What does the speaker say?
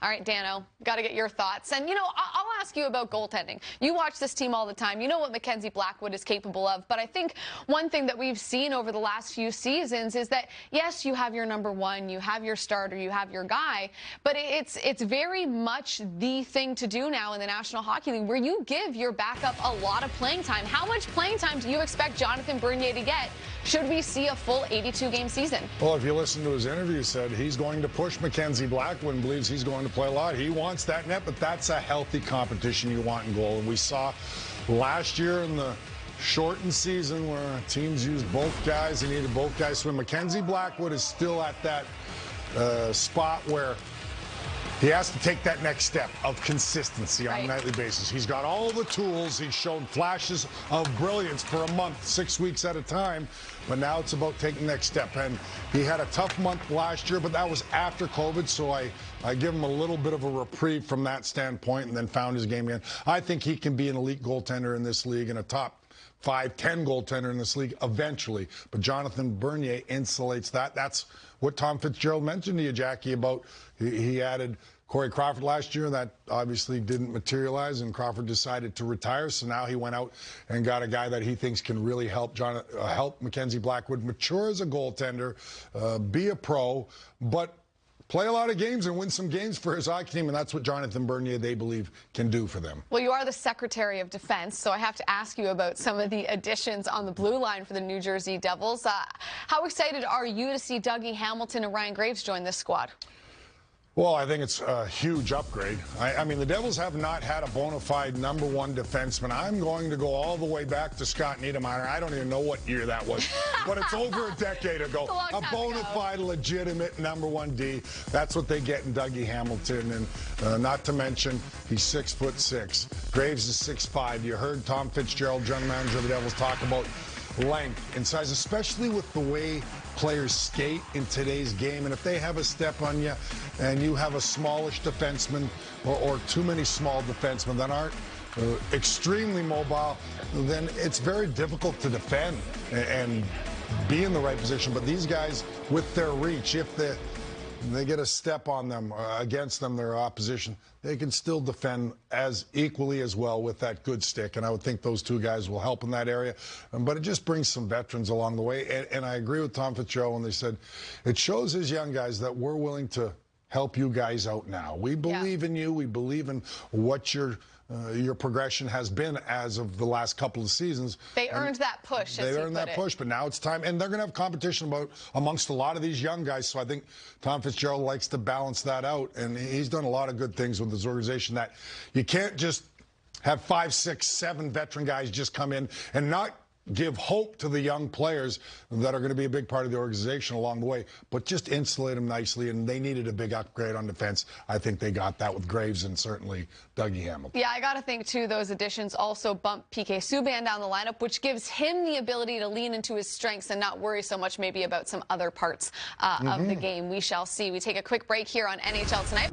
All right, Dano, got to get your thoughts. And, you know, I'll ask you about goaltending. You watch this team all the time. You know what Mackenzie Blackwood is capable of. But I think one thing that we've seen over the last few seasons is that, yes, you have your number one, you have your starter, you have your guy, but it's very much the thing to do now in the National Hockey League, where you give your backup a lot of playing time. How much playing time do you expect Jonathan Bernier to get should we see a full 82-game season? Well, if you listen to his interview, he said he's going to push Mackenzie Blackwood and believes he's going to play a lot. He wants that net, but that's a healthy competition you want in goal. And we saw last year in the shortened season where teams used both guys, they needed both guys to win. Mackenzie Blackwood is still at that spot where he has to take that next step of consistency on a nightly basis. He's got all the tools. He's shown flashes of brilliance for a month, 6 weeks at a time. But now it's about taking the next step. And he had a tough month last year, but that was after COVID. So I give him a little bit of a reprieve from that standpoint and then found his game again. I think he can be an elite goaltender in this league and a top 5-10 goaltender in this league eventually. But Jonathan Bernier insulates that. That's what Tom Fitzgerald mentioned to you, Jackie, about he added Corey Crawford last year. That obviously didn't materialize, and Crawford decided to retire. So now he went out and got a guy that he thinks can really help Mackenzie Blackwood mature as a goaltender, be a pro, but play a lot of games and win some games for his hockey team, and that's what Jonathan Bernier, they believe, can do for them. Well, you are the Secretary of Defense, so I have to ask you about some of the additions on the blue line for the New Jersey Devils. How excited are you to see Dougie Hamilton and Ryan Graves join this squad? Well, I think it's a huge upgrade. I mean, the Devils have not had a bona fide number one defenseman. I'm going to go all the way back to Scott Niedermayer. I don't even know what year that was, but it's over a decade ago. A bona fide, legitimate number one D. That's what they get in Dougie Hamilton. And not to mention, he's 6'6". Graves is 6'5". You heard Tom Fitzgerald, general manager of the Devils, talk about length and size, especially with the way players skate in today's game. And if they have a step on you and you have a smallish defenseman or too many small defensemen that aren't extremely mobile, then it's very difficult to defend and be in the right position. But these guys, with their reach, if they get a step on them, against them, their opposition, they can still defend as equally as well with that good stick. And I would think those two guys will help in that area. But it just brings some veterans along the way. And I agree with Tom Fitzgerald when they said it shows his young guys that we're willing to help you guys out now. We believe in you. We believe in what your progression has been as of the last couple of seasons. They earned that push. They earned that push, but now it's time. And they're going to have competition amongst a lot of these young guys. So I think Tom Fitzgerald likes to balance that out. And he's done a lot of good things with his organization that you can't just have 5, 6, 7 veteran guys just come in and not give hope to the young players that are going to be a big part of the organization along the way, but just insulate them nicely. And they needed a big upgrade on defense. I think they got that with Graves and certainly Dougie Hamilton. Yeah, I got to think, too, those additions also bump PK Subban down the lineup, which gives him the ability to lean into his strengths and not worry so much maybe about some other parts of the game. We shall see. We take a quick break here on NHL Tonight.